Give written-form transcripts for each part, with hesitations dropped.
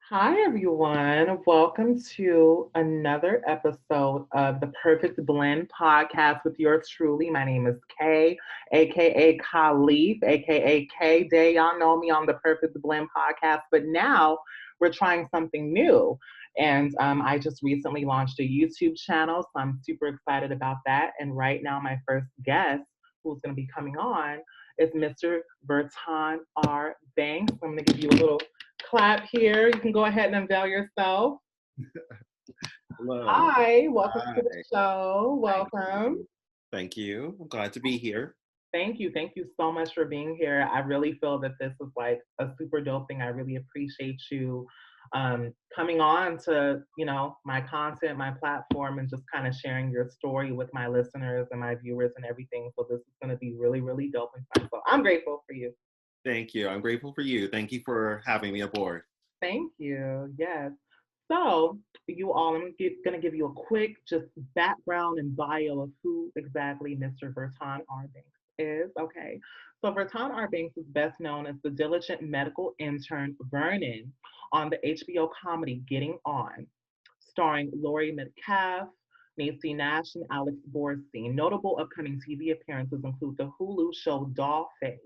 Hi, everyone. Welcome to another episode of the Perfect Blend podcast with yours truly. My name is Kay, aka Khalif, aka K Day. Y'all know me on the Perfect Blend podcast, but now we're trying something new. And I just recently launched a YouTube channel, so I'm super excited about that. And right now, my first guest who's going to be coming on is Mr. Verton R. Banks. I'm going to give you a little clap here. You can go ahead and unveil yourself. Hello. Hi, welcome Hi. to the show. Thank Welcome. you. Thank you. I'm glad to be here. Thank you. Thank you so much for being here. I really feel that this is like a super dope thing. I really appreciate you coming on to, my content, my platform, and just kind of sharing your story with my listeners and my viewers and everything. So this is going to be really, really dope and fun. So I'm grateful for you. Thank you. I'm grateful for you. Thank you for having me aboard. Thank you. Yes. So, you all, I'm going to give you a quick just background and bio of who exactly Mr. Verton R. Banks is. Okay. So, Verton R. Banks is best known as the diligent medical intern Vernon on the HBO comedy Getting On, starring Laurie Metcalf, Nancy Nash, and Alex Borstein. Notable upcoming TV appearances include the Hulu show Dollface,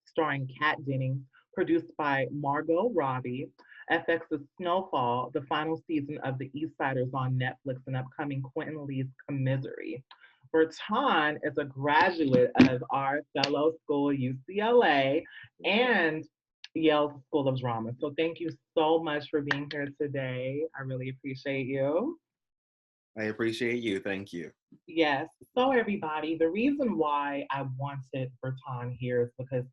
starring Kat Dennings, produced by Margot Robbie, FX's Snowfall, the final season of The East Siders on Netflix, and upcoming Quentin Lee's Commisery. Bertan is a graduate of our fellow school, UCLA, and Yale School of Drama. So thank you so much for being here today. I really appreciate you. I appreciate you. Thank you. Yes. So everybody, the reason why I wanted Bertan here is because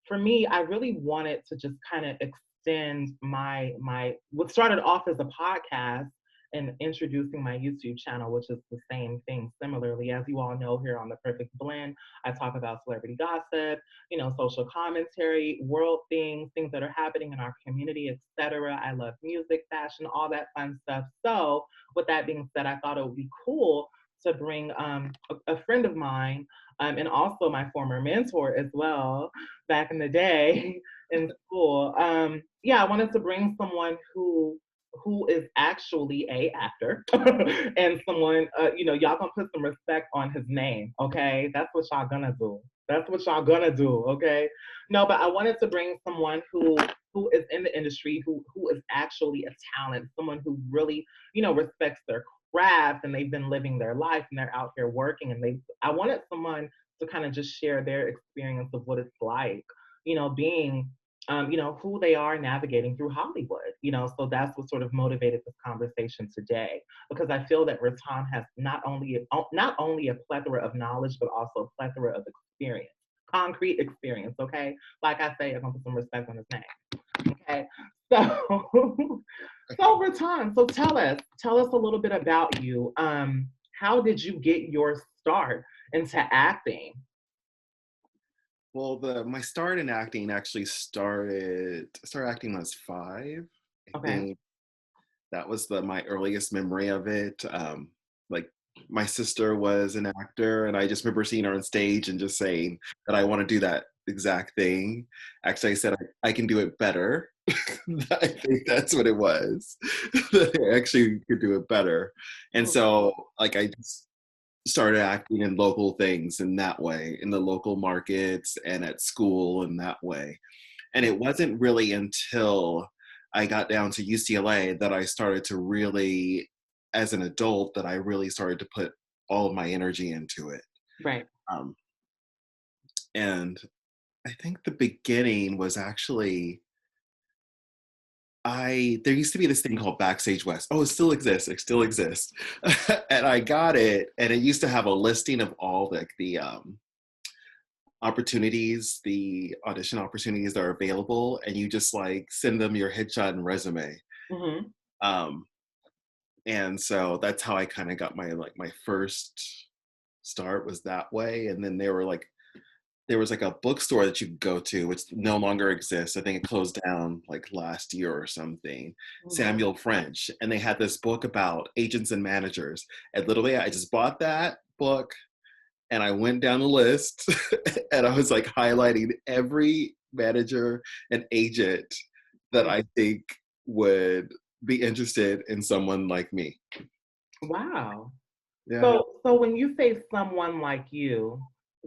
for me, I really wanted to just kind of extend my what started off as a podcast and introducing my YouTube channel, which is the same thing. Similarly, as you all know here on the Perfect Blend, I talk about celebrity gossip, social commentary, world things, things that are happening in our community, etc. I love music, fashion, all that fun stuff. So with that being said, I thought it would be cool to bring a friend of mine and also my former mentor as well back in the day in school. Yeah, I wanted to bring someone who is actually a actor and someone y'all gonna put some respect on his name, okay? That's what y'all gonna do. That's what y'all gonna do, okay? No, but I wanted to bring someone who is in the industry, who is actually a talent, someone who really, respects their craft and they've been living their life and they're out here working and I wanted someone to kind of just share their experience of what it's like, being who they are navigating through Hollywood, so that's what sort of motivated this conversation today, because I feel that Raton has not only a plethora of knowledge, but also a plethora of experience, concrete experience, okay? Like I say, I'm gonna put some respect on his name. Okay. So so Raton, so tell us a little bit about you. How did you get your start into acting? Well, the my start in acting actually started acting when I was 5. I Okay. think that was the my earliest memory of it. Like my sister was an actor, and I just remember seeing her on stage and just saying that I want to do that exact thing. Actually, I said I can do it better. I think that's what it was. That I actually could do it better, and Mhm. so like I just started acting in local things in that way, in the local markets and at school in that way. And it wasn't really until I got down to UCLA that I started to really, as an adult, that I really started to put all of my energy into it. Right. Um, and I think the beginning was actually there used to be this thing called Backstage West. Oh, it still exists. It still exists. And I got it, and it used to have a listing of all the opportunities, the audition opportunities that are available, and you just like send them your headshot and resume. Hmm. Um, and so that's how I kind of got my first start was that way. And then there was like a bookstore that you could go to, which no longer exists. I think it closed down like last year or something. Hmm. Samuel French, and they had this book about agents and managers. And literally, I just bought that book and I went down the list and I was like highlighting every manager and agent that Hmm. I think would be interested in someone like me. Wow. Yeah. So when you say someone like you,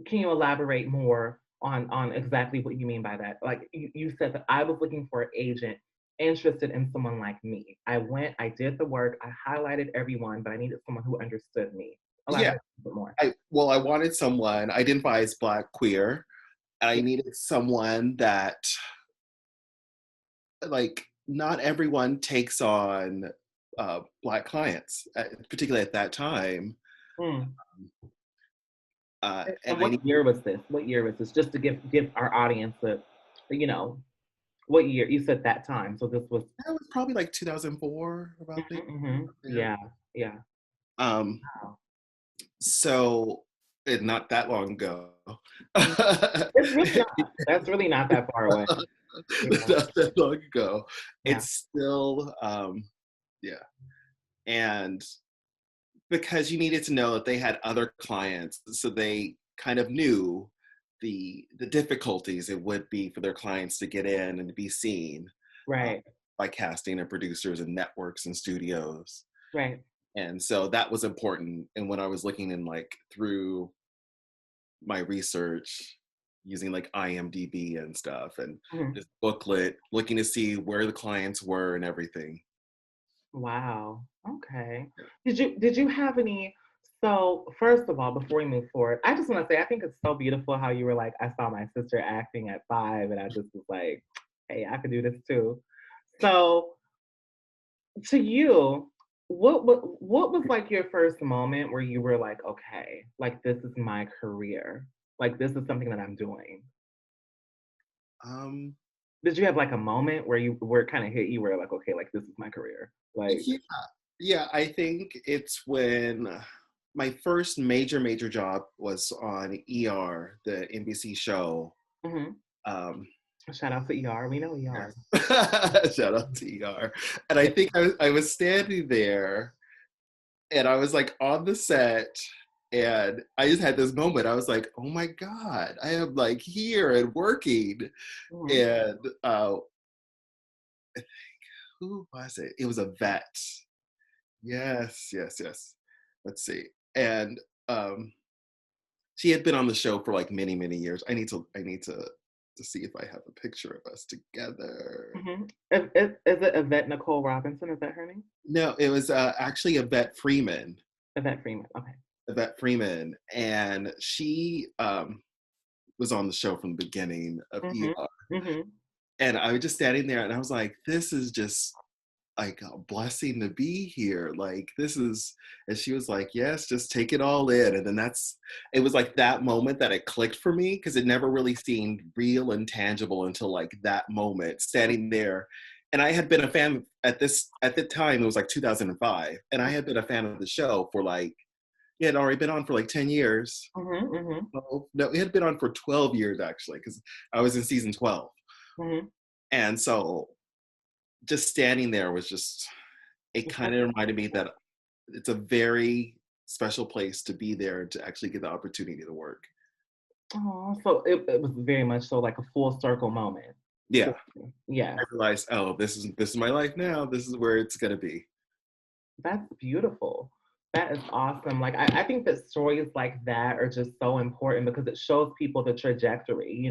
can you elaborate more on exactly what you mean by that? Like you said that I was looking for an agent interested in someone like me. I went, I did the work, I highlighted everyone, but I needed someone who understood me. Yeah. Elaborate a bit more. I wanted someone, I identify as Black queer, and I Yeah. needed someone that, like, not everyone takes on Black clients, particularly at that time. Mm. And And I what need year was this? What year was this? Just to give our audience you know, what year? You said that time, so this was. that was probably like 2004, about there. Mhm, mhm. Yeah. Yeah, yeah. Um, Wow. so, and not that long ago. Mhm. It's really not. That's really not that far away. Yeah, Not that long ago. yeah. It's still, yeah. And because you needed to know that they had other clients, so they kind of knew the difficulties it would be for their clients to get in and to be seen uh, Right, by casting and producers and networks and studios. right. And so that was important. And when I was looking in like through my research using like IMDb and stuff and Mhm. this booklet, looking to see where the clients were and everything. Wow. Okay. Did you have any so first of all, before we move forward, I just want to say I think it's so beautiful how you were like, I saw my sister acting at 5 and I just was like, hey, I could do this too. So to you, what was like your first moment where you were like, okay, like this is my career. Like this is something that I'm doing. Um, Did you have like a moment where it kind of hit you where like, okay, like this is my career? Like, yeah, yeah, I think it's when my first major job was on ER, the NBC show. mhm. Um, Shout out to ER. We know ER. yes. Shout out to ER. And I Yeah. think I was standing there and I was like on the set and I just had this moment. I was like, oh my God, I am like here and working. Mhm. And who was it? It was a vet. Yes. Let's see. And um, she had been on the show for like many years. I need to see if I have a picture of us together. Mhm. Is it Yvette Nicole Robinson? Is that her name? No, it was actually Yvette Freeman. Okay. Yvette Freeman, and she was on the show from the beginning of Mhm. ER. Mhm. And I was just standing there, and I was like, "This is just like a blessing to be here. Like this is." And she was like, "Yes, just take it all in." And then it was like that moment that it clicked for me because it never really seemed real and tangible until like that moment, standing there. And I had been a fan at the time. It was like 2005, and I had been a fan of the show for like it had already been on for like 10 years. Mhm. Mhm. Oh, no, it had been on for 12 years actually, because I was in season 12. Mhm. And so just standing there was just, it kind of reminded me that it's a very special place to be there and to actually get the opportunity to work. Oh, so it was very much so like a full circle moment. Yeah. For you. Yeah. I realized, oh, this is my life now. This is where it's gonna be. That's beautiful. That is awesome. Like I think that stories like that are just so important because it shows people the trajectory,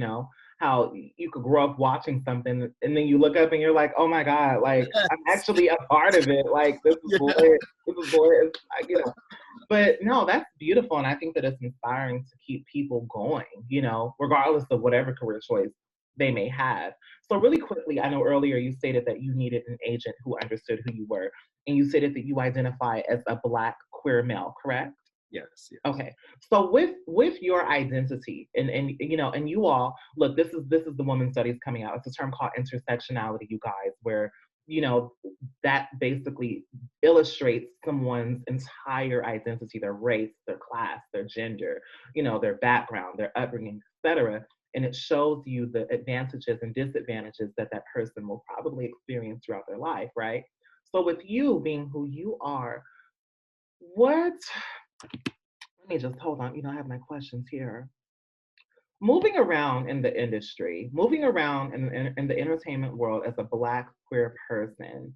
how you could grow up watching something and then you look up and you're like, oh my God, like I'm Yes. actually a part of it. Like this is Yeah. lit. This is lit. It's. But no, that's beautiful. And I think that it's inspiring to keep people going, regardless of whatever career choice they may have. So, really quickly, I know earlier you stated that you needed an agent who understood who you were, and you stated that you identify as a Black queer male, correct? Yes. Okay. So with your identity and you all look, this is the women's studies coming out. It's a term called intersectionality, you guys, where you know that basically illustrates someone's entire identity, their race, their class, their gender, their background, their upbringing, etc. And it shows you the advantages and disadvantages that that person will probably experience throughout their life, right? So with you being who you are, what let me just hold on. I have my questions here. moving around in the industry, moving around in the entertainment world as a Black queer person,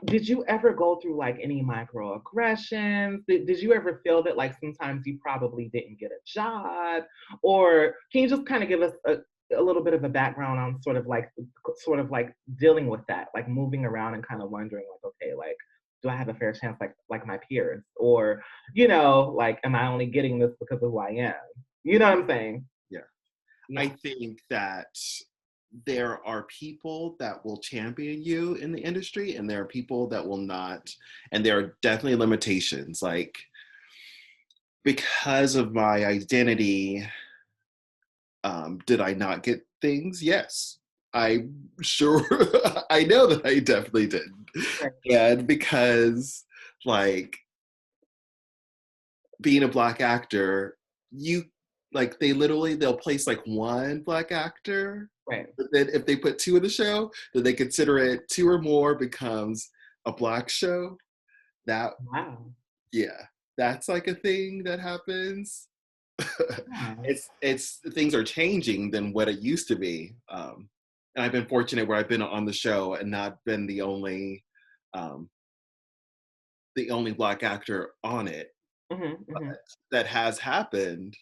did you ever go through like any microaggressions? Did you ever feel that like sometimes you probably didn't get a job? Or can you just kind of give us a little bit of a background on sort of like dealing with that, like moving around and kind of wondering like, okay, like do I have a fair chance like my peers? Or, like am I only getting this because of who I am? You know what I'm saying? Yeah. I Yeah. think that there are people that will champion you in the industry, and there are people that will not. And there are definitely limitations. Like, because of my identity, did I not get things? Yes. I'm sure. I know that I definitely did. Right. And because, like, being a Black actor, you like they'll place like one Black actor, Right. but then if they put two in the show, then they consider it two or more becomes a Black show. That Wow. Yeah, that's like a thing that happens. Yeah. It's things are changing than what it used to be. And I've been fortunate where I've been on the show and not been um, the only Black actor on it. Hmm. Hmm. That has happened,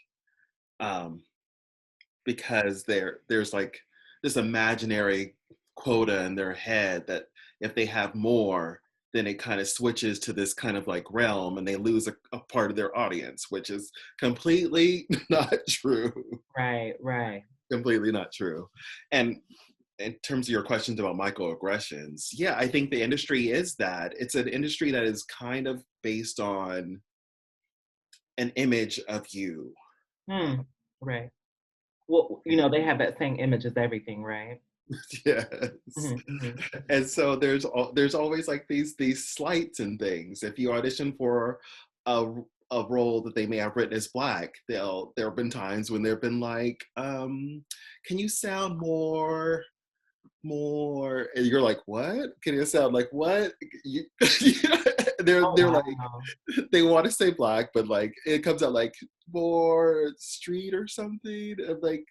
um, because there's like this imaginary quota in their head that if they have more, then it kind of switches to this kind of like realm and they lose a part of their audience, which is completely not true. Right. Right. Completely not true. And in terms of your questions about microaggressions, yeah, I think the industry is that. It's an industry that is kind of based on an image of you. Hmm. Right. Well, they have that saying, image is everything, right? Yes. Hmm. Hmm. And so there's always like these slights and things. If you audition for a a role that they may have written as Black, there have been times when they've been like, can you sound more, and you're like, what? Can you sound like what? You, Oh, they're like, wow. they want to say Black, but like it comes out like more street or something. Of like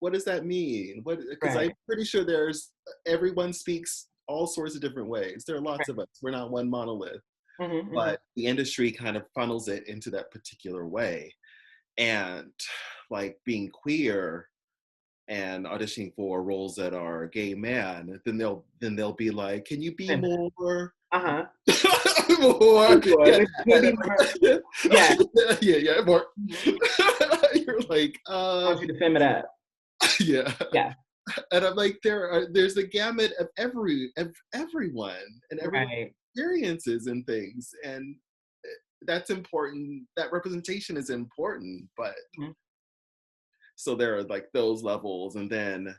what does that mean? What? Because I'm Right. pretty sure there's everyone speaks all sorts of different ways. There are lots Right. of us. We're not one monolith, Hmm. Hmm. but the industry kind of funnels it into that particular way. And like being queer and auditioning for roles that are gay man, then they'll be like, can you be Feminine. more Uh-huh. more? Yeah, Can you be more? Yeah. yeah, more. Mhm. You're like, I want you to fem it up. yeah. Yeah. And I'm like, there's a gamut of everyone and everyone's Right. experiences and things, and that's important. That representation is important, but Mhm. so there are like those levels, and then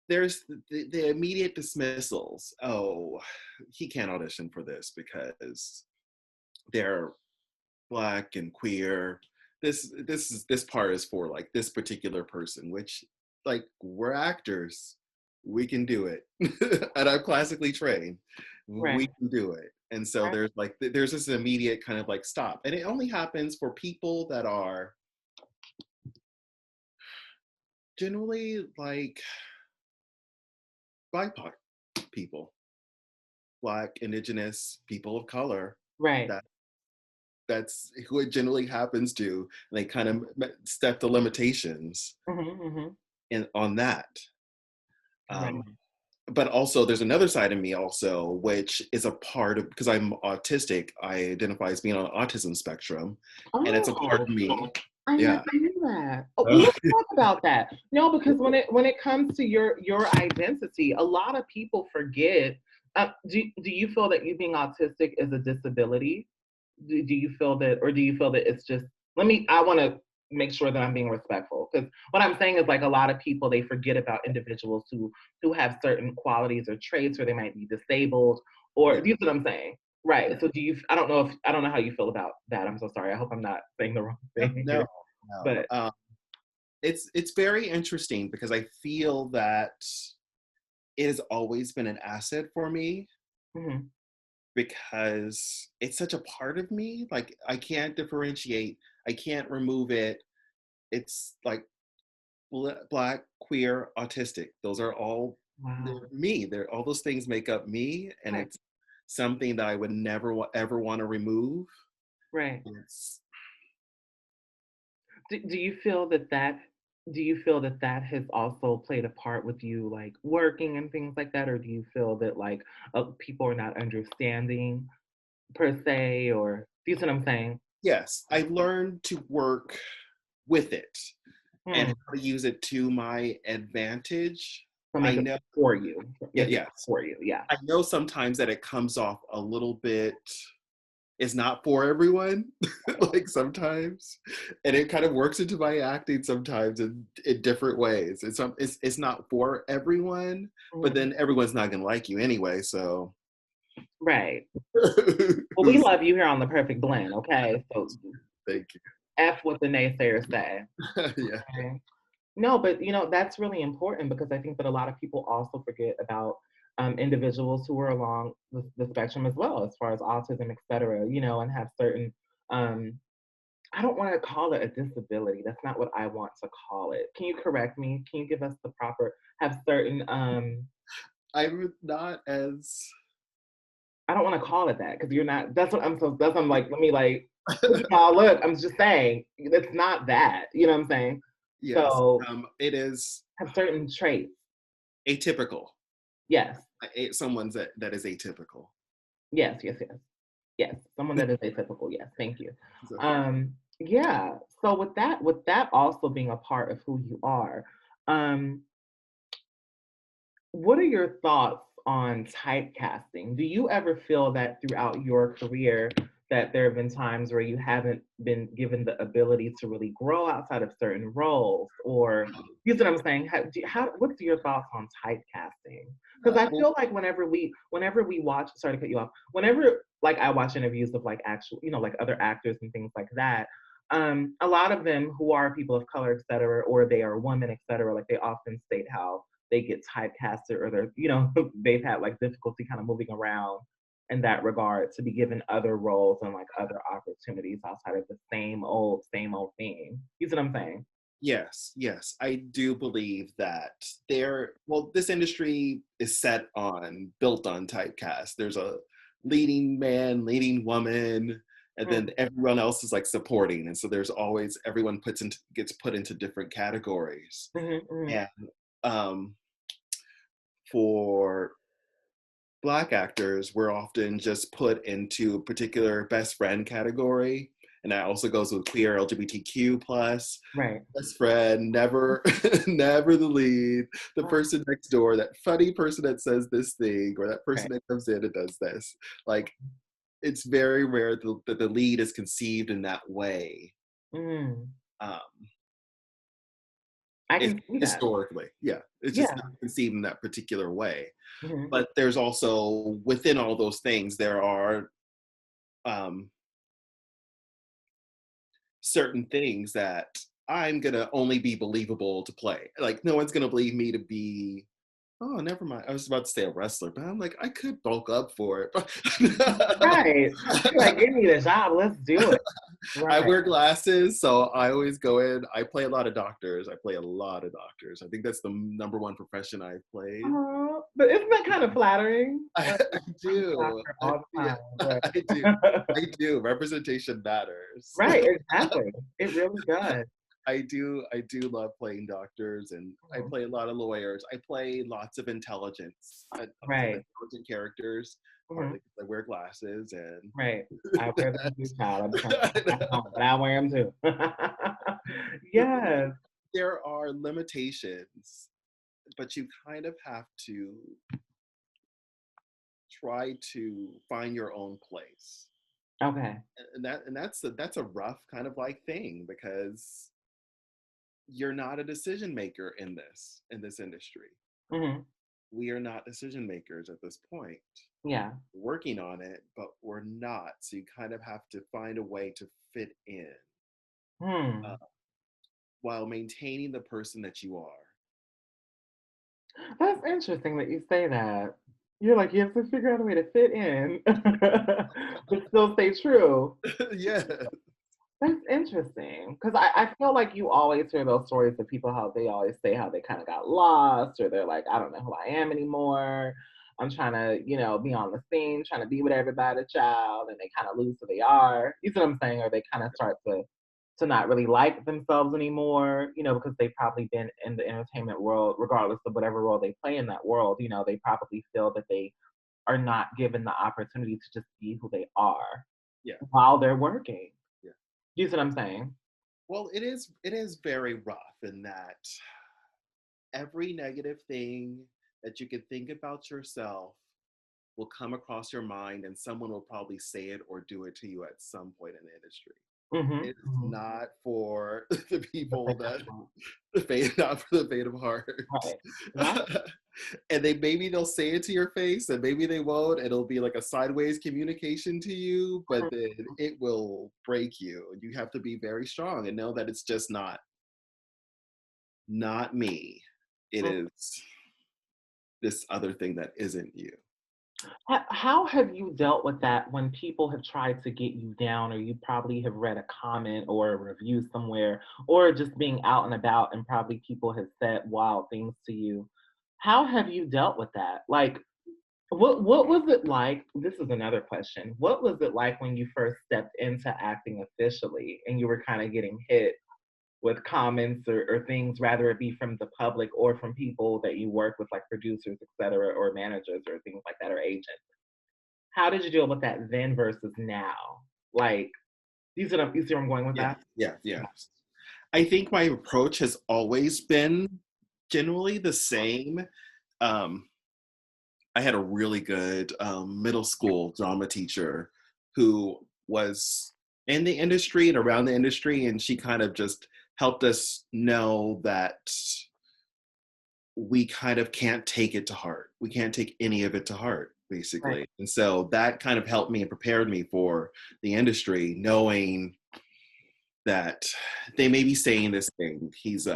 there's the immediate dismissals. Oh, he can't audition for this because they're Black and queer. This part is for like this particular person, which like we're actors, we can do it. And I'm classically trained, we Right. can do it. And so Right. there's this immediate kind of like stop, and it only happens for people that are generally like BIPOC people, Black, Indigenous, people of color. Right. That that's who it generally happens to. And they kind of step the limitations Hmm. Hmm. on that. Um, Right. but also, there's another side of me also, which is a part of, because I'm autistic, I identify as being on the autism spectrum, and it's a part Oh, of me. I never Yeah. knew that. Oh, well, Uh, let's talk about that. No, because when it comes to your identity, a lot of people forget. Do you feel that you being autistic is a disability? Do you feel that, or do you feel that it's just? I want to make sure that I'm being respectful, because what I'm saying is like a lot of people, they forget about individuals who have certain qualities or traits, or they might be disabled, or yeah. do you see what I'm saying? Right. Yeah. So I don't know how you feel about that. I'm so sorry. I hope I'm not saying the wrong No, thing no, here. no. But It's very interesting because I feel that it has always been an asset for me mhm, because it's such a part of me. Like I can't differentiate, I can't remove it. it's like black, queer, autistic. Those are all Wow. they're me. They're all those things make up me, and Right. it's something that I would never ever want to remove. Right. It's Do you feel that that has also played a part with you, like, working and things like that? Or do you feel that, like, people are not understanding per se, or do you see what I'm saying? yes, I learned to work with it and Hmm. how to use it to my advantage. So I make it know, for you. yeah, Make it yes, for you, yeah. I know sometimes that it comes off a little bit. It's not for everyone, like sometimes, and it kind of works into my acting sometimes in different ways. It's not for everyone, but Mhm. then everyone's not gonna like you anyway. So Right. Well, we who's love you here on The Perfect Blend, okay? So thank F what the naysayers say, you. Yeah. okay? No, but that's really important because I think that a lot of people also forget about individuals who are along the spectrum as well, as far as autism, et cetera, and have certain, um, I don't want to call it a disability. That's not what I want to call it. Can you correct me? Can you give us the proper, have certain, I'm not as I don't want to call it that because you're not, that's what I'm like, let me like, what you call, look, I'm just saying, it's not that, you know what I'm saying? yes. So It is have certain traits. atypical. Yes, Someone's that is atypical. yes, yes, yes. Yes, someone that is atypical, yes, thank you. So, Yeah, so with that also being a part of who you are, um, what are your thoughts on typecasting? Do you ever feel that throughout your career that there have been times where you haven't been given the ability to really grow outside of certain roles? Or you see what I'm saying? What's your thoughts on typecasting? Because I well, feel like whenever we watch, sorry to cut you off, whenever like I watch interviews of like actual, like other actors and things like that, a lot of them who are people of color, et cetera, or they are women, et cetera, like they often state how they get typecasted or they're, they've had like difficulty kind of moving around in that regard to be given other roles and like other opportunities outside of the same old thing. You see what I'm saying? yes, yes, I do believe that this industry is built on typecast. There's a leading man, leading woman, and Mm, then everyone else is like supporting. And so there's always everyone gets put into different categories. mhm, mhm. And um, for Black actors, we're often just put into a particular best friend category. And that also goes with queer LGBTQ plus Right. best friend, never, never the lead, the Uh, person next door, that funny person that says this thing, or that right. person that comes in and does this. Like, it's very rare that the lead is conceived in that way. Mm, Um, I if can see that. historically, yeah, it's just Yeah. not conceived in that particular way. Mhm. But there's also within all those things, there are um, certain things that I'm gonna only be believable to play. Like, no one's gonna believe me to be. Oh, never mind. I was about to say a wrestler, but I'm like, I could bulk up for it. Right. You're like, give me the job. Let's do it. I Right. wear glasses, so I always go in. I play a lot of doctors. I play a lot of doctors. I think that's the number one profession I've played. But isn't that kind of flattering? Like, I I'm a do. doctor all the Yeah, time. Right. I do. I do. Representation matters. Right, exactly. It really does. I do love playing doctors, and I Mhm. play a lot of lawyers. I play lots of lots of Right. intelligent characters, Mhm. partly because I wear glasses and Right. I wear them too, child. I'm trying to at home, but I wear them too. Yes. there are limitations, but you kind of have to try to find your own place. Okay. And that's a rough kind of like thing because you're not a decision maker in this industry. Mhm. We are not decision makers at this point. Yeah. Working on it, but we're not. So you kind of have to find a way to fit in uh, Hmm. while maintaining the person that you are. That's interesting that you say that. You're like, you have to figure out a way to fit in, but still stay true. Yeah. That's interesting because I feel like you always hear those stories of people how they always say how they kind of got lost or they're like, I don't know who I am anymore. I'm trying to, be on the scene, trying to be with everybody, child, and they kind of lose who they are. You see what I'm saying? Or they kind of start to not really like themselves anymore, because they've probably been in the entertainment world, regardless of whatever role they play in that world. They probably feel that they are not given the opportunity to just be who they are Yeah, while they're working. yeah. You see what I'm saying? Well, it is very rough in that every negative thing that you can think about yourself will come across your mind and someone will probably say it or do it to you at some point in the industry. Mhm, It's mhm. not for the The people fact that that not for the faint of heart. right, right. And maybe they'll say it to your face and maybe they won't. It'll be like a sideways communication to you, but Mhm. then it will break you. You have to be very strong and know that it's just not me. It Mm. is this other thing that isn't you. How have you dealt with that when people have tried to get you down, or you probably have read a comment or a review somewhere, or just being out and about and probably people have said wild things to you? How have you dealt with that? Like, what was it like? This is another question. What was it like when you first stepped into acting officially and you were kind of getting hit with comments or things, rather it be from the public or from people that you work with, like producers, et cetera, or managers or things like that, or agents? How did you deal with that then versus now? Like, you see where I'm going with Yeah, that? yeah, yeah. I think my approach has always been generally the same. Um, I had a really good middle school drama teacher who was in the industry and around the industry, and she kind of just helped us know that we kind of can't take it to heart. We can't take any of it to heart, Right, basically. And so that kind of helped me and prepared me for the industry, knowing that they may be saying this thing. He's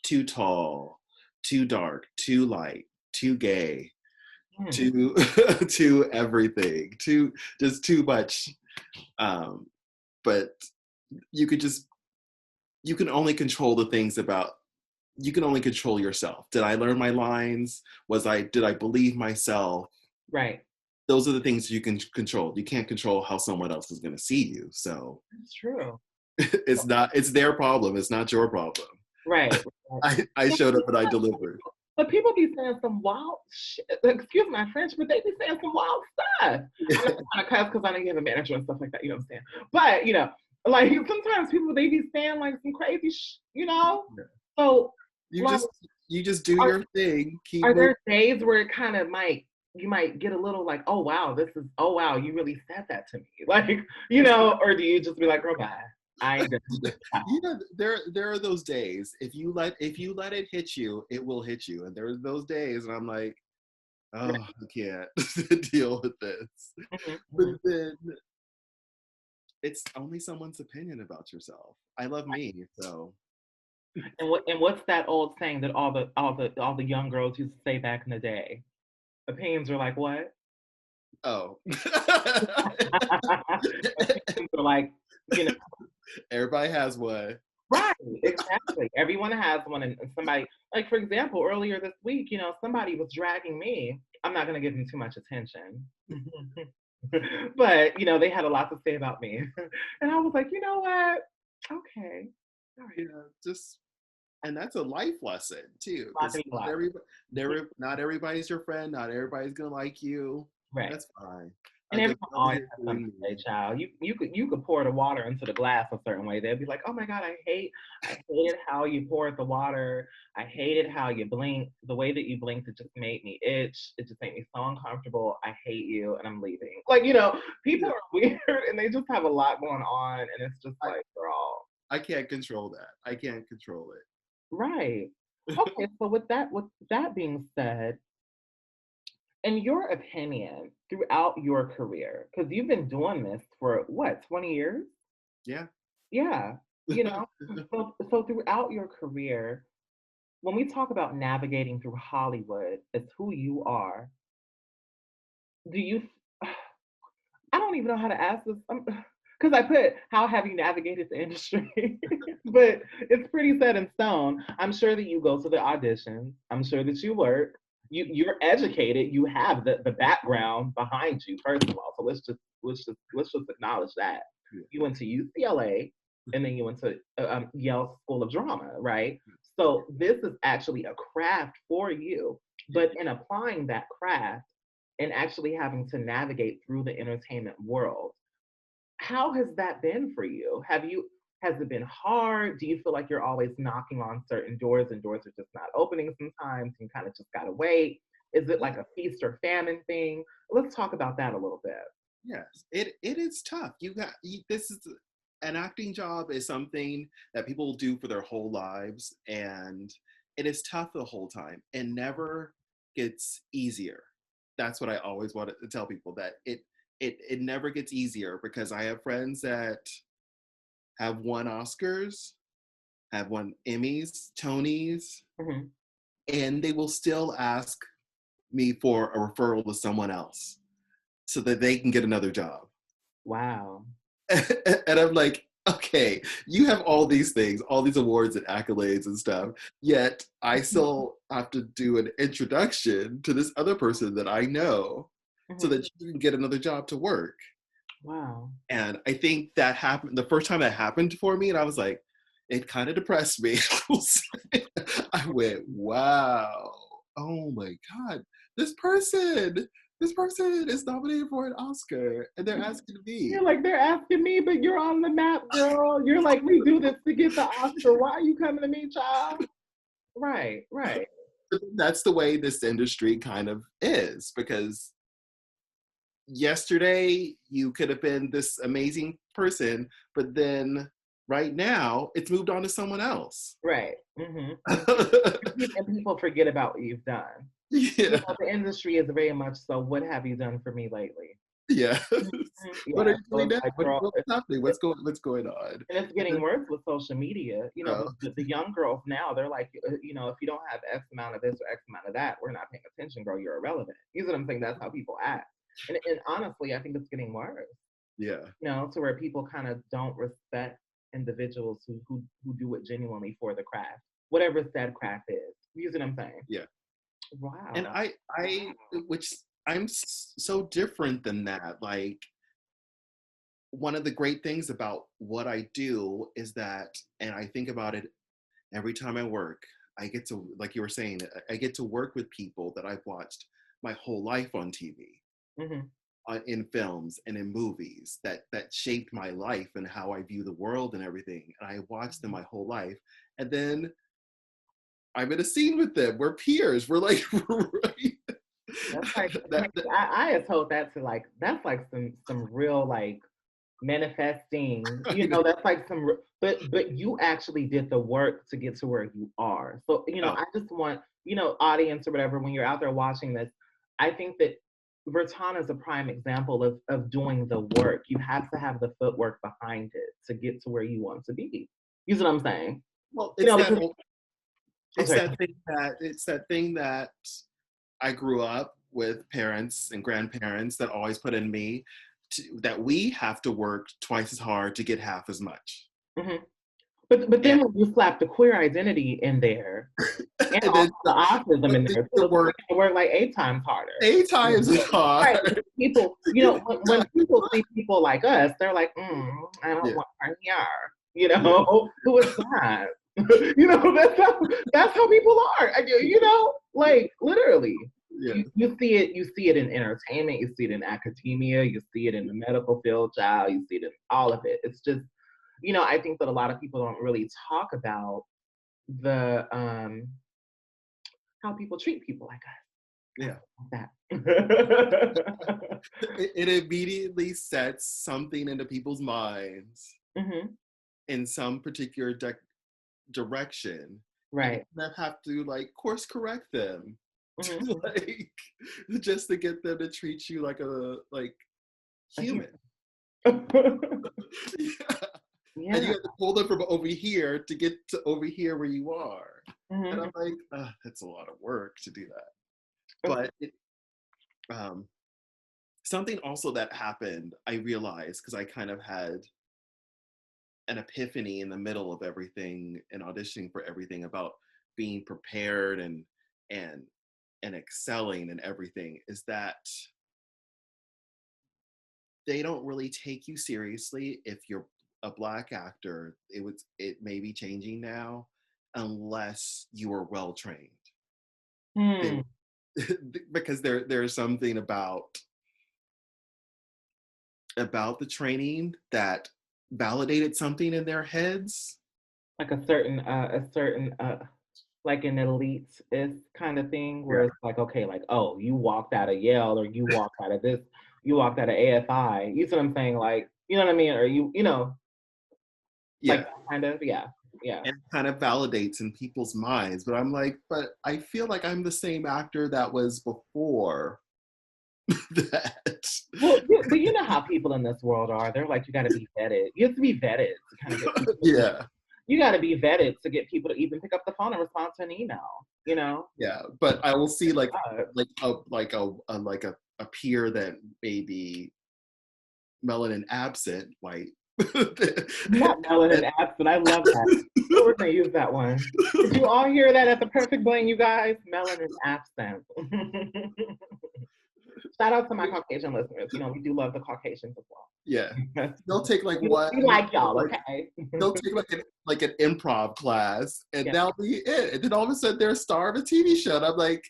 too tall, too dark, too light, too gay, mm, too to everything, too much. Um, but you could just you can only control the things about you can only control yourself. Did I learn my lines? Did I believe myself? right. Those are the things you can control. You can't control how someone else is going to see you. So That's true. it's their problem. It's not your problem. Right, right. I Yeah, showed up and I delivered. but people be saying some wild shit. Excuse my French, but they be saying some wild stuff. I'm not trying to cuss because I know you have a manager and stuff like that. You know what I'm saying? But like sometimes people they be saying like some crazy, So, you like, just you just do are your thing. Keep are moving. there days where it kind of might you might get a little like, oh wow, you really said that to me, like, or do you just be like, girl, bye, I ain't doing this. There are those days. If you let it hit you, it will hit you. And there's those days, and I'm like, oh, Right. I can't deal with this. Mhm, But mhm. then it's only someone's opinion about yourself. I love me, so And what's that old saying that all the young girls used to say back in the day? Opinions are like what? oh. Opinions are like, you know, Everybody has one. right, exactly. Everyone has one, and somebody, like for example, earlier this week, somebody was dragging me. I'm not gonna give them too much attention. But they had a lot to say about me. And I was like, you know what? Okay. All right. Yeah, just and that's a life lesson too, Not because gonna lie. not everybody's your friend. Not everybody's gonna like you. Right. That's fine. And I'm just everyone over always here has something doing to say, me. child. You could pour the water into the glass a certain way. They'll be like, "Oh my God, I hated how you poured the water. I hated how you blinked. The way that you blinked, it just made me itch. It just made me so uncomfortable. I hate you, and I'm leaving." Like, people Yeah, are weird, and they just have a lot going on, and it's just I, like, girl, I can't control that. I can't control right? it. Okay, so with that being said, in your opinion, throughout your career, because you've been doing this for what, 20 years? Yeah. Yeah, you know? So throughout your career, when we talk about navigating through Hollywood as who you are, do you I don't even know how to ask this. because I put how have you navigated the industry, but it's pretty set in stone. I'm sure that you go to the auditions. I'm sure that you work. You're educated. You have the background behind you. First of all, so let's just acknowledge that Yeah. you went to UCLA and then you went to Yale School of Drama, right? So this is actually a craft for you. But in applying that craft and actually having to navigate through the entertainment world, how has that been for you? Has it been hard? Do you feel like you're always knocking on certain doors and doors are just not opening sometimes? You kind of just gotta wait. Is it like a feast or famine thing? Let's talk about that a little bit. Yes, it is tough. This is an acting job is something that people do for their whole lives, and it is tough the whole time and never gets easier. That's what I always wanted to tell people, that it never gets easier, because I have friends that have won Oscars, have won Emmys, Tonys, Mhm. and they will still ask me for a referral to someone else so that they can get another job. Wow. And I'm like, okay, you have all these things, all these awards and accolades and stuff, yet I Mhm. still have to do an introduction to this other person that I know so Mhm. that you can get another job to work. Wow. And I think that happened the first time that happened for me, and I was like, it kind of depressed me. I went, wow, oh my God, this person, this person is nominated for an Oscar and they're asking You're me. like, they're asking me, but you're on the map, girl. You're like, we do this to get the Oscar. Why are you coming to me, child? Right, right. That's the way this industry kind of is, because yesterday you could have been this amazing person, but then right now it's moved on to someone else. Right. And people forget about what you've done. Yeah, The industry is very much so, what have you done for me lately? yeah. What are Yeah. you So doing it's now? like, girl, What's happening? What's going on? and it's getting worse with social media. Uh, The young girls now, they're like, if you don't have X amount of this or X amount of that, we're not paying attention, girl. You're irrelevant. You know what I'm saying? That's how people act. And honestly, I think it's getting worse, yeah, to where people kind of don't respect individuals who do it genuinely for the craft, whatever said craft is. You see what I'm saying? yeah. And Wow. which I'm so different than that. Like, one of the great things about what I do is that, and I think about it every time I work, I get to, like you were saying, I get to work with people that I've watched my whole life on TV, Hmm. in films and in movies, that shaped my life and how I view the world and everything. And I watched them my whole life. And then I'm in a scene with them. We're peers. We're like, right? That's like, that, I had told that to like, that's like some real like manifesting, I know. that's like but you actually did the work to get to where you are. So, Oh, I just want, audience or whatever, when you're out there watching this, I think that Verton is a prime example of doing the work. You have to have the footwork behind it to get to where you want to be. You see what I'm saying? well, Because I'm sorry. it's that thing that I grew up with parents and grandparents that always put in me that we have to work twice as hard to get half as much. Mhm. But And, then when you slap the queer identity in there and and also then the autism in there, the so work we work like 8 times harder. 8 times as Right. hard People, to get when people see people like us, they're like, I don't yeah, want her here. yeah, Who is that? That's how people are. Like literally. yeah. You see it in entertainment, you see it in academia, you see it in the medical field, child, you see it in all of it. It's just, I think that a lot of people don't really talk about the how people treat people like us. Yeah. Like that. It immediately sets something into people's minds Hmm. in some particular direction, and you Right. kind of have to like course correct them to Hmm. like just to get them to treat you like a human. Yeah. And you Yeah. have to pull them from over here to get to over here where you are. And I'm Hmm. like, that's a lot of work to do that. But um, something also that happened, I realized, because I kind of had an epiphany in the middle of everything and auditioning for everything about being prepared and and excelling and everything, is that they don't really take you seriously if you're a black actor. It may be changing now, unless you are well trained. They Hmm. because there's something about the training that validated something in their heads. Like a certain like an elite is kind of thing Yeah. where it's like, okay, like, oh, you walked out of Yale or you walked out of this, you walked out of AFI. You see what I'm saying? Like, you know what I mean? Or like Yeah. that kind of, yeah, yeah. And kind of validates in people's minds. But I'm like, but I feel like I'm the same actor that was before that. Well, but you know how people in this world are. They're like, you got to be vetted. You have to be vetted to kind of get people to even. Yeah. You got to be vetted to get people to even pick up the phone and respond to an email. You know. Yeah. But I will see God. a peer that may be melanin absent, white. Not melanin absent. I love that. We're gonna use that one. Did you all hear that at the perfect blend, you guys? Melanin absent. Shout out to my Caucasian listeners. You know, we do love the Caucasians as Yeah. well. They'll take like We one, like y'all, like okay? they'll take like an improv class, and Yeah. that'll be it. And then all of a sudden they're a star of a TV show. And I'm like,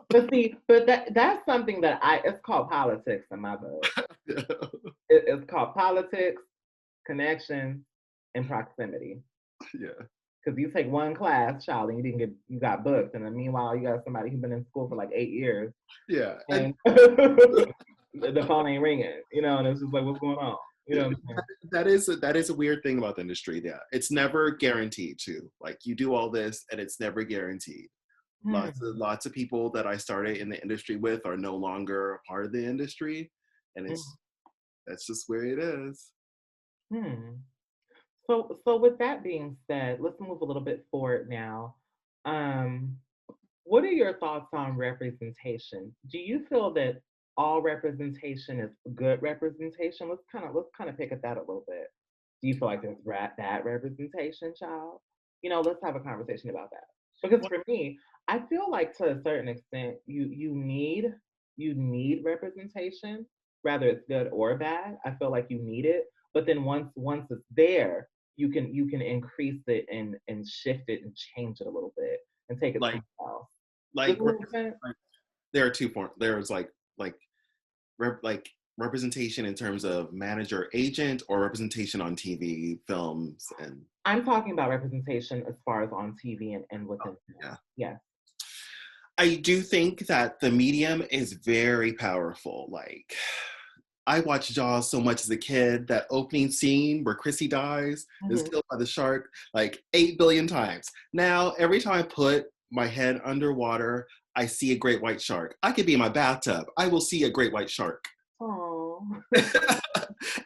But see, but that's something that it's called politics in my book. It's called politics, connection, and proximity. yeah, Because you take one class, child, and you got booked, and then meanwhile you got somebody who's been in school for like 8 years, yeah. And and the phone ain't ringing, and it's just like, what's going on? You yeah, know what I'm saying? that is a weird thing about the industry. Yeah, it's never guaranteed to. Like you do all this, and it's never guaranteed. Hmm. Lots of people that I started in the industry with are no longer a part of the industry, and Hmm. that's just where it is. Hmm. So with that being said, let's move a little bit forward now. Um, what are your thoughts on representation? Do you feel that all representation is good representation? Let's kind of pick at that a little bit. Do you feel like there's bad representation, child? Let's have a conversation about that. Because Well, for me, I feel like to a certain extent, you need representation, whether it's good or bad. I feel like you need it. But then once it's there, you can increase it and shift it and change it a little bit and take it like somewhere else. Does like that make sense? like there are 2 forms. There's like like representation in terms of manager agent or representation on TV, films, and I'm talking about representation as far as on TV and within film. yeah. Yes. I do think that the medium is very powerful. Like I watched Jaws so much as a kid. That opening scene where Chrissy dies, is Hmm. killed by the shark, like 8 billion times. Now, every time I put my head underwater, I see a great white shark. I could be in my bathtub. I will see a great white shark. Oh.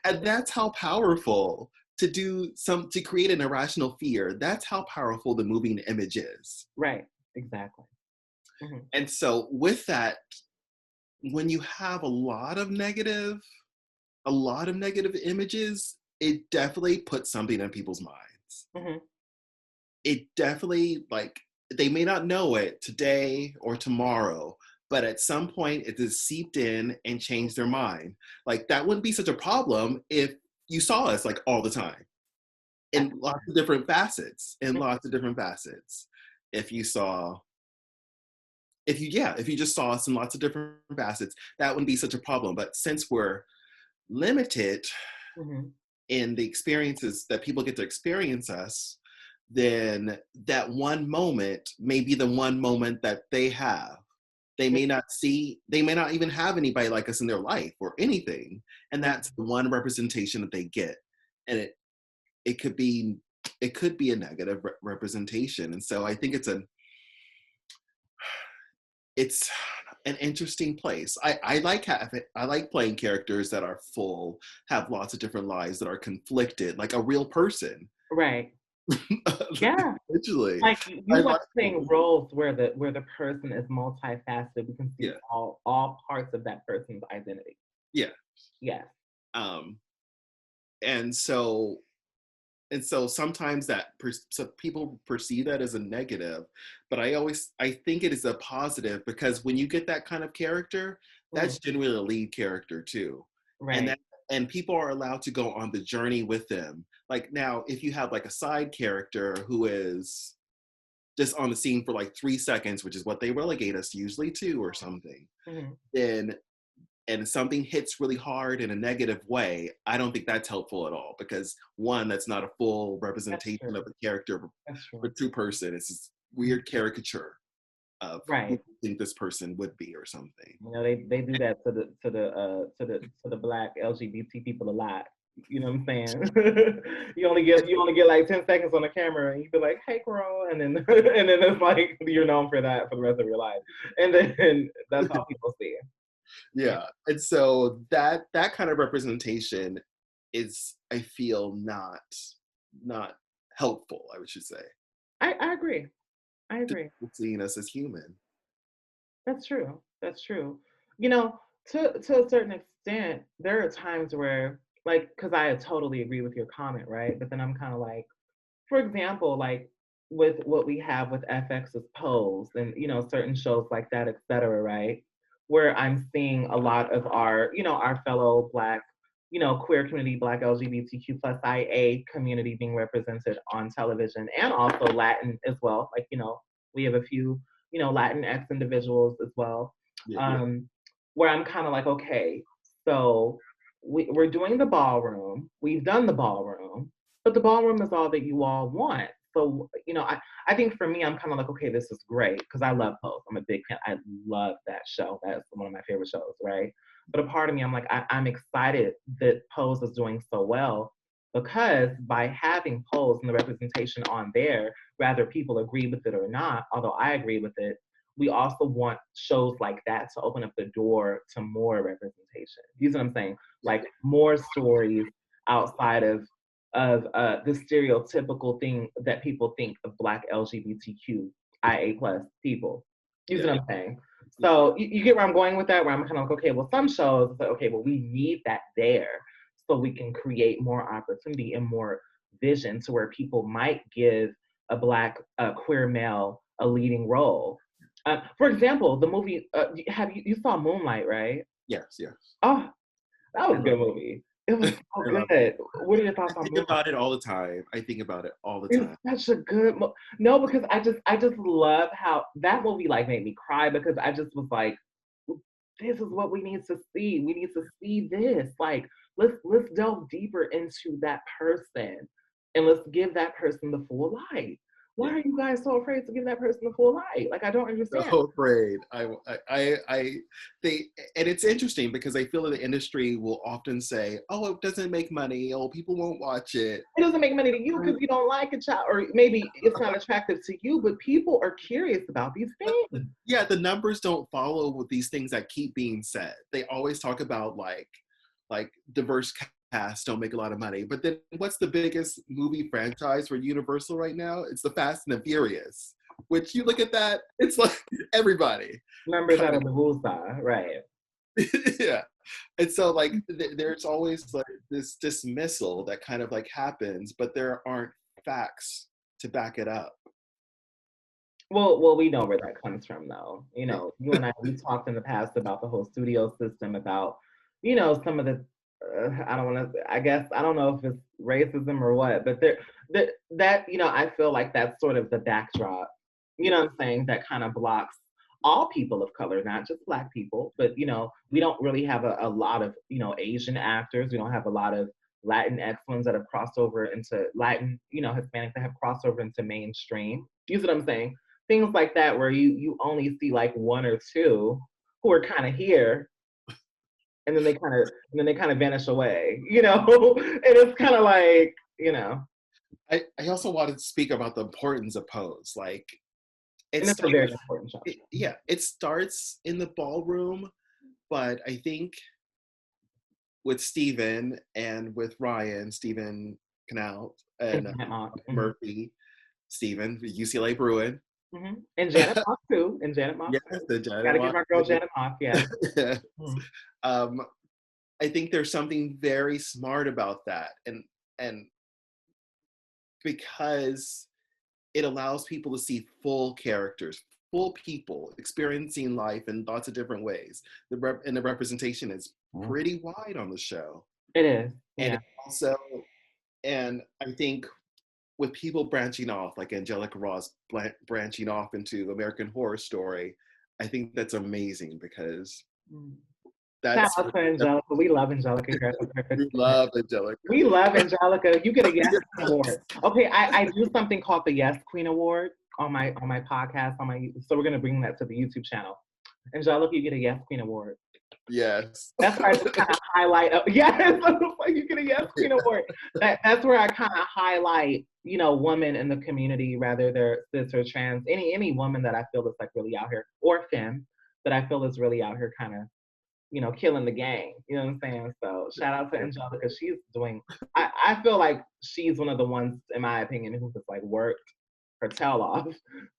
And that's how powerful to create an irrational fear. That's how powerful the moving image is. Right. Exactly. Hmm. And so with that, when you have a lot of negative images, it definitely puts something in people's minds. Hmm. It definitely, like, they may not know it today or tomorrow, but at some point it has seeped in and changed their mind. Like that wouldn't be such a problem if you saw us like all the time in lots of different facets, If you saw, if you just saw us in lots of different facets, that wouldn't be such a problem. But since we're limited Hmm. in the experiences that people get to experience us, then that one moment may be the one moment that they have. They may not even have anybody like us in their life or anything. And that's the one representation that they get. And it could be a negative representation. And so I think it's an interesting place. I like playing characters that are full, have lots of different lives that are conflicted, like a real person. Right. Yeah. Literally. Like I you like like playing roles where the person is multifaceted. We can see yeah, all parts of that person's identity. yeah. Yes. Um, and so and so sometimes so people perceive that as a negative, but I think it is a positive because when you get that kind of character, Mhm. that's generally a lead character too, and Right. that and people are allowed to go on the journey with them. Like now, if you have like a side character who is just on the scene for like 3 seconds, which is what they relegate us usually to, or something, Mhm. then and something hits really hard in a negative way, I don't think that's helpful at all because one, that's not a full That's representation of true. a character of That's a true. true person. It's this Mhm. weird caricature of who Right. you think this person would be or something. You know, they do that to the black LGBT people a lot. You know what I'm saying? You only get like 10 seconds on the camera and you be like, hey girl, and then and then it's like you're known for that for the rest of your life. And then that's how people see it. Yeah. Yeah. And so that kind of representation is, I feel, not helpful, I should say. I agree. I To agree. people seeing us as human. That's true. That's true. You know, to a certain extent, there are times where, like, because I totally agree with your comment, right? But then I'm kind of like, for example, like with what we have with FX's Pose and certain shows like that, et cetera, right? Where I'm seeing a lot of our, our fellow Black, queer community, Black LGBTQ plus IA community being represented on television and also Latin as well. Like, we have a few, Latinx individuals as well. Yeah. Um, where I'm kind of like, okay, so we're doing the ballroom, we've done the ballroom, but the ballroom is all that you all want. So, I think for me, I'm kind of like, okay, this is great because I love Pose. I'm a big fan. I love that show. That's one of my favorite shows, right? But a part of me, I'm like, I'm excited that Pose is doing so well because by having Pose and the representation on there, whether people agree with it or not, although I agree with it, we also want shows like that to open up the door to more representation. You see what I'm saying? Yeah. Like more stories outside of the stereotypical thing that people think of Black LGBTQIA plus people. You see Yeah. what I'm saying? Yeah. So you get where I'm going with that, where I'm kind of like, okay, well, some shows, it's like, okay, well, we need that there so we can create more opportunity and more vision to where people might give a Black queer male a leading role. For example, the movie, you saw Moonlight, right? Yes, yes. Oh, that I was a love good movie. It was so I love good. What are your I thoughts on think Moonlight? about it all the time. I think about it all the It's time. such a good no, because I just love how that movie like made me cry because I just was like, this is what we need to see. We need to see this. Like, let's delve deeper into that person and let's give that person the full light. Why Yeah. are you guys so afraid to give that person the full light? Like, I don't understand. So afraid. They, and it's interesting because I feel that the industry will often say, "Oh, it doesn't make money. Oh, people won't watch it." It doesn't make money to you because you don't like a child, or maybe it's not attractive to you, but people are curious about these But things. yeah, the numbers don't follow with these things that keep being said. They always talk about like diverse casts don't make a lot of money. But then what's the biggest movie franchise for Universal right now? It's the Fast and the Furious. Which you look at that, it's like everybody Numbers kind out of of the woosah, right? yeah. And so like there's always like this dismissal that kind of like happens, but there aren't facts to back it up. Well, we know where that comes from, though. Yeah. You and I, we talked in the past about the whole studio system, about, some of the, I don't want to, I guess, I don't know if it's racism or what, but that, I feel like that's sort of the backdrop, Yeah. what I'm saying, that kind of blocks all people of color, not just Black people, but, we don't really have a lot of, Asian actors. We don't have a lot of Latinx ones that have crossed over into Latin, Hispanics that have crossed over into mainstream. You see what I'm saying? Things like that where you only see like one or two who are kind of here and then they kind of vanish away, and it's kind of like, I also wanted to speak about the importance of pose. Like it and it's a very starts important show. yeah, it starts in the ballroom, but I think with Steven and with Ryan, Steven Canal, And and Janet Mock. Murphy, Stephen, UCLA Bruin. And Janet Mock too. And Janet Mock Yes, too. the Janet Gotta give Mock. my girl Janet Mock, yeah. Yes. Mhm. um, I think there's something very smart about that, and because it allows people to see full characters, full people experiencing life in lots of different ways. And the representation is pretty wide on the show, It is, and yeah. it also, and I think with people branching off, like Angelica Ross branching off into American Horror Story, I think that's amazing because Mm. Shout that's out to Angelica. We love Angelica here at the we Perfect Blend. love Angelica. We love Angelica. You get a Yes Queen Award. Okay, I do something called the Yes Queen Award on my podcast so we're gonna bring that to the YouTube channel. Angelica, you get a Yes Queen Award. Yes. That's where I just kind of highlight. Yes, like you get a Yes Queen Award. That's where I kind of highlight, women in the community, rather they're cis or trans, any woman that I feel is like really out here, or femme that I feel is really out here, kind of killing the game. You know what I'm saying? So shout out to Angelica. She's doing. I feel like she's one of the ones, in my opinion, who just like worked her tail off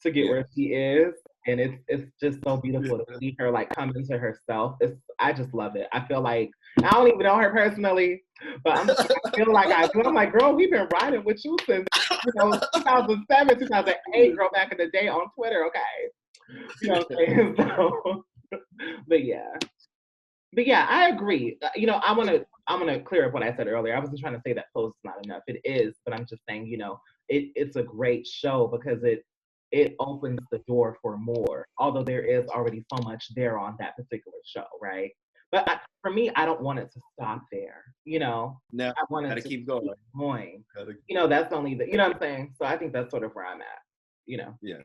to get Yeah. where she is, and it's just so beautiful to see her like come into herself. I just love it. I feel like I don't even know her personally, but I feel like I do. I'm like, girl, we've been riding with you since 2007, 2008, girl, back in the day on Twitter. Okay, you know what I'm saying? So, but yeah. But yeah, I agree. I want to clear up what I said earlier. I wasn't trying to say that clothes is not enough. It is, but I'm just saying, it's a great show because it opens the door for more. Although there is already so much there on that particular show, right? But for me, I don't want it to stop there. No, I want it gotta to keep keep going. going. Gotta, That's only the. You know what I'm saying? So I think that's sort of where I'm at. You know, yeah,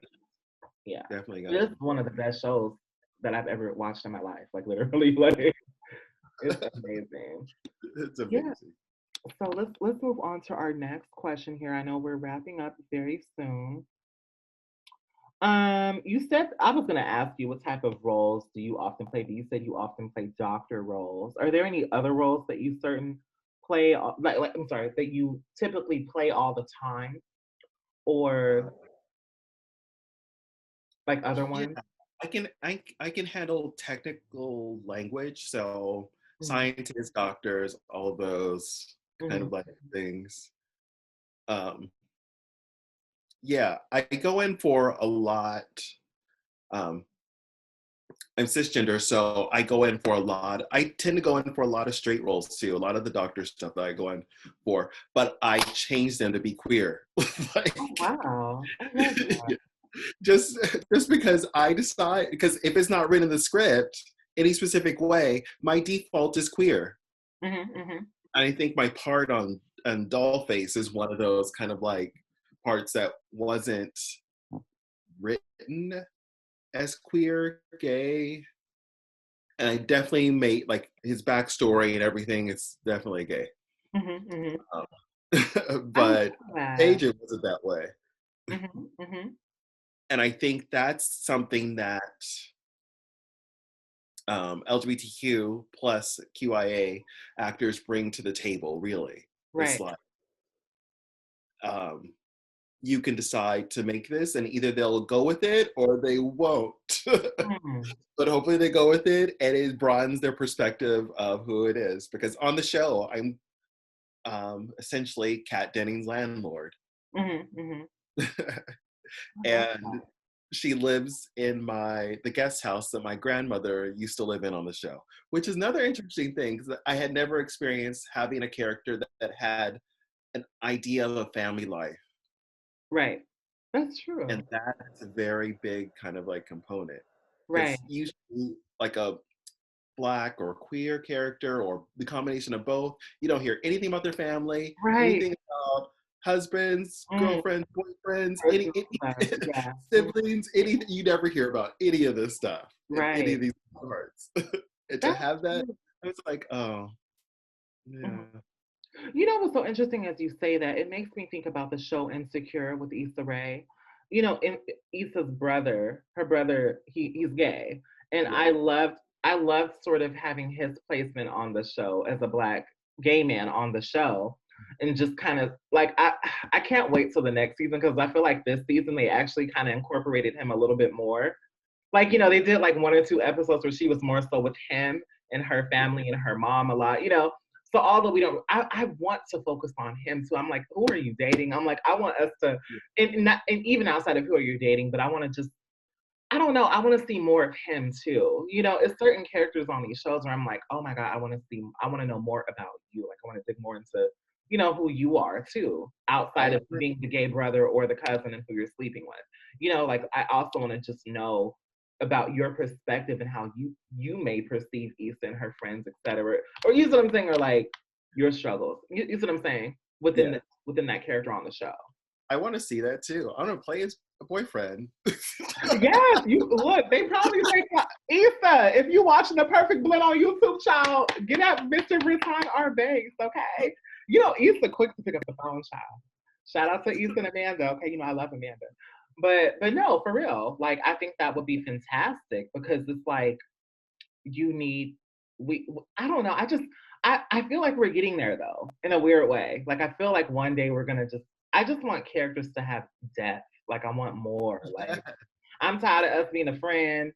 yeah. definitely gotta This is keep one of the going. best shows that I've ever watched in my life. Like literally, like. It's amazing. It's Yeah. amazing. So let's move on to our next question here. I know we're wrapping up very soon. You said I was gonna ask you what type of roles do you often play, but you said you often play doctor roles. Are there any other roles that you play like I'm sorry, that you typically play all the time or like other Yeah, ones? I can handle technical language, so Mm-hmm. scientists, doctors, all those kind Mm-hmm. of like things. Um, yeah, I go in for a lot. Um, I'm cisgender, so I go in for a lot. I tend to go in for a lot of straight roles too. A lot of the doctor stuff that I go in for, but I change them to be queer. Like, Oh wow. I love that. yeah, just just because I decide, because if it's not written in the script any specific way, my default is queer. Mm-hmm, mm-hmm. And I think my part on Dollface is one of those kind of like parts that wasn't written as queer, gay, and I definitely made like his backstory and everything. It's definitely gay, Mm-hmm, mm-hmm. I love but that. Agent wasn't that way, Mm-hmm, mm-hmm. and I think that's something that LGBTQ plus QIA actors bring to the table. Really, it's Right. like um, you can decide to make this, and either they'll go with it or they won't. Mm. But hopefully they go with it, and it broadens their perspective of who it is. Because on the show, I'm essentially Kat Denning's landlord. Mhm, mhm. I love And that. she lives in the guest house that my grandmother used to live in on the show, which is another interesting thing because I had never experienced having a character that had an idea of a family life. Right. That's And true. that's a very big kind of like component. Right. Because usually like a Black or queer character or the combination of both, you don't hear anything about their family, Right. anything about husbands, Mm. girlfriends, boyfriends, any, Personal any stuff. Yeah. Mm. siblings, anything. You never hear about any of this stuff in any of Right. these parts. And to That's have that, true. I was like, oh, Mhm. yeah. You know what's so interesting as you say that? It makes me think about the show Insecure with Issa Rae. In Issa's brother, her brother, he's gay. And Yeah. I loved sort of having his placement on the show as a black gay man on the show. and just kind of like I can't wait till the next season because I feel like this season they actually kind of incorporated him a little bit more. Like, they did like 1 or 2 episodes where she was more so with him and her family and her mom a lot, So although we don't, I want to focus on him too. I'm like, who are you dating? I'm like, I want us to, and even outside of who are you dating, but I want to just, I don't know, I want to see more of him too. It's certain characters on these shows where I'm like, oh my God, I want to know more about you. Like, I want to dig more into, who you are too, outside I of being the gay brother or the cousin and who you're sleeping with. Like I also want to just know about your perspective and how you may perceive Issa and her friends, etc. Or you see what I'm saying, or like your struggles. You see what I'm saying yeah. within that character on the show. I want to see that too. I want to play his boyfriend. Yes, you look. They probably like Issa. If you watching The Perfect Blend on YouTube, child, get at Mr. Verton our base, okay? Issa quick to pick up the phone, child. Shout out to Issa and Amanda. Okay, I love Amanda. But no, for real. Like I think that would be fantastic because it's like you need we I don't know. I feel like we're getting there though, in a weird way. Like I feel like one day we're gonna I just want characters to have depth. Like I want more. Like I'm tired of us being a friend.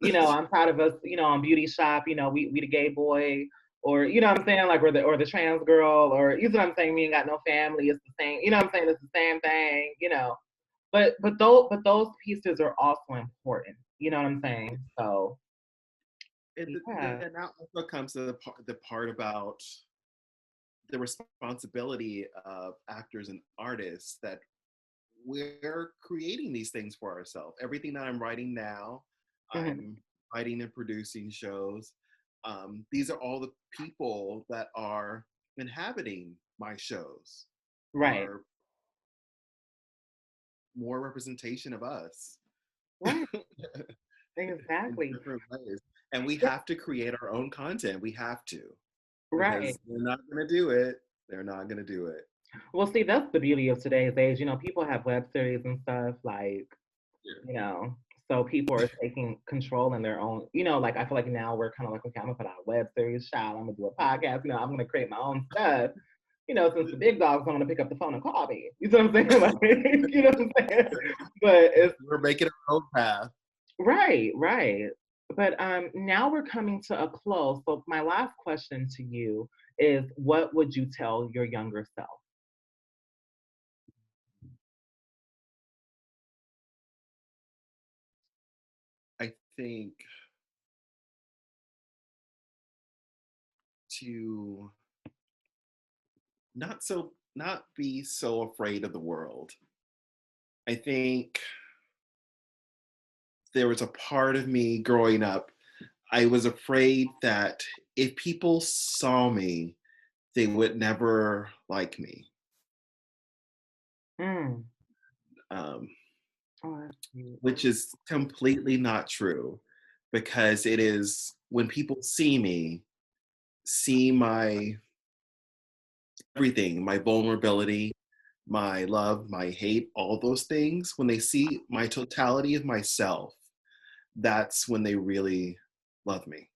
I'm tired of us, on Beauty Shop, we the gay boy, or what I'm saying, like or the trans girl, or you know what I'm saying, we ain't got no family, it's the same, what I'm saying, it's the same thing. But those pieces are also important. You know what I'm saying? So yeah. And that also comes to the part about the responsibility of actors and artists that we're creating these things for ourselves. Everything that I'm writing now, Mhm. I'm writing and producing shows. These are all the people that are inhabiting my shows, Right. are more representation of us Right. in Exactly. different ways. And we Yeah, have to create our own content. We have to, right. because they're not going to do it. They're not going to do it. Well, see, that's the beauty of today's age. People have web series and stuff like, Yeah. you know, so people are taking control in their own, like I feel like now we're kind of like, okay, I'm gonna put out a web series, child, I'm gonna do a podcast, I'm gonna create my own stuff. Since the big dogs don't want to pick up the phone and call me. You know what I'm saying? Like, you know what I'm saying? But it's We're making our own path. right, right. But now we're coming to a close. So my last question to you is, what would you tell your younger self? I think to not be so afraid of the world. I think there was a part of me growing up, I was afraid that if people saw me, they would never like me. Mm. Um, Oh, that's cute. which is completely not true, because it is when people see me, see my everything, my vulnerability, my love, my hate, all those things, when they see my totality of myself, that's when they really love me.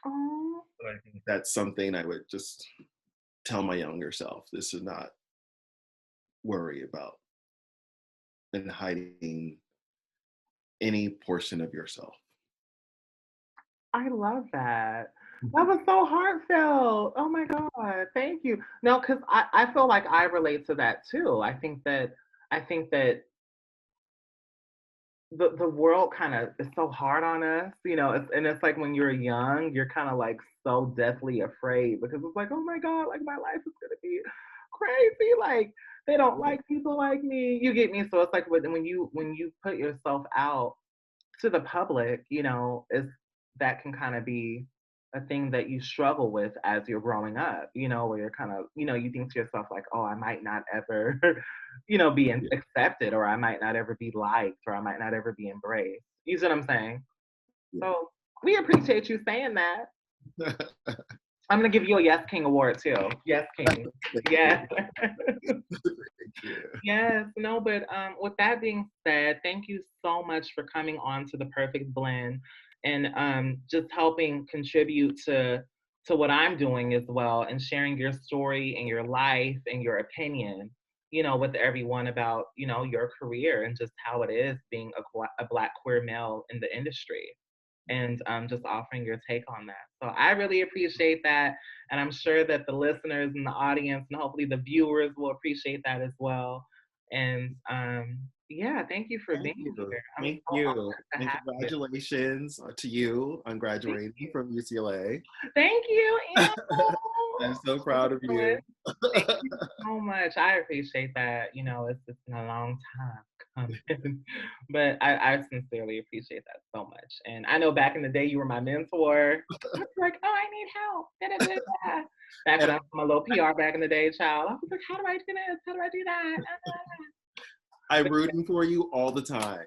Oh, So I think that's something I would just tell my younger self. This is not worry about and hiding any portion of yourself. I love that. That was so heartfelt. Oh my God. Thank you. No, because I feel like I relate to that too. I think that the world kind of is so hard on us, and it's like when you're young, you're kind of like so deathly afraid because it's like, oh my God, like my life is gonna be crazy. Like they don't Yeah. like people like me. You get me? So it's like when you put yourself out to the public, is that can kind of be a thing that you struggle with as you're growing up, where you're kind of, you think to yourself like, oh, I might not ever, be Yeah. accepted, or I might not ever be liked, or I might not ever be embraced. You see what I'm saying? Yeah. So we appreciate you saying that. I'm gonna give you a Yes King award too. Yes King. Thank you. Yeah. Thank you. Yes, no, but with that being said, thank you so much for coming on to the Perfect Blend and just helping contribute to to what I'm doing as well, and sharing your story and your life and your opinion, with everyone about, your career and just how it is being a Black queer male in the industry, and just offering your take on that. So I really appreciate that. And I'm sure that the listeners and the audience and hopefully the viewers will appreciate that as well. And yeah, thank you for Thank being you. here. I'm Thank so you. honored to And have you. congratulations to you on Thank graduating you. from UCLA. Thank you, I'm Ew. so I'm proud of jealous. you. Thank you so much. I appreciate that. It's been a long time coming, but I sincerely appreciate that so much. And I know back in the day you were my mentor. I was like, oh, I need help. Da, da, da, da. Back And when I was my little PR back in the day, child, I was like, how do I do this? How do I do that? I'm But rooting for you all the time.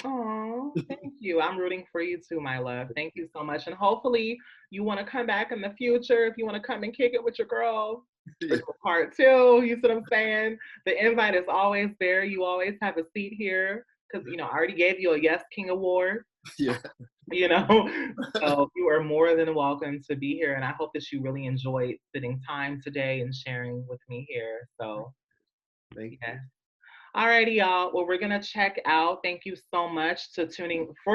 oh, thank you. I'm rooting for you too, my love. Thank you so much. And hopefully you want to come back in the future if you want to come and kick it with your girl or Yeah. do a part two. You see what I'm saying? The invite is always there. You always have a seat here because, I already gave you a Yes King award, Yeah. you know? So you are more than welcome to be here. And I hope that you really enjoyed spending time today and sharing with me here. So, Thank yeah. you. Alrighty, y'all. Well, we're gonna check out. Thank you so much for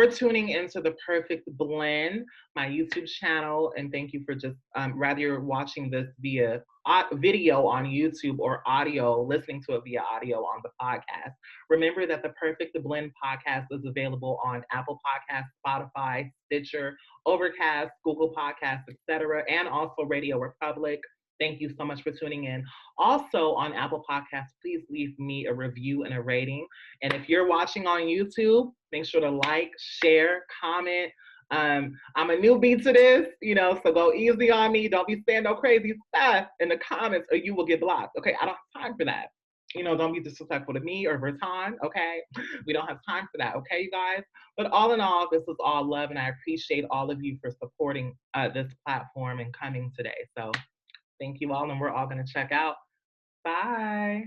tuning into the Perfect Blend, my YouTube channel, and thank you for just rather you're watching this via video on YouTube or audio, listening to it via audio on the podcast. Remember that the Perfect Blend podcast is available on Apple Podcasts, Spotify, Stitcher, Overcast, Google Podcasts, etc., and also Radio Republic. Thank you so much for tuning in. Also on Apple Podcasts, please leave me a review and a rating. And if you're watching on YouTube, make sure to like, share, comment. I'm a newbie to this, so go easy on me. Don't be saying no crazy stuff in the comments or you will get blocked. Okay, I don't have time for that. Don't be disrespectful to me or Verton, okay? We don't have time for that, okay, you guys? But all in all, this is all love, and I appreciate all of you for supporting this platform and coming today. So thank you all, and we're all going to check out. Bye.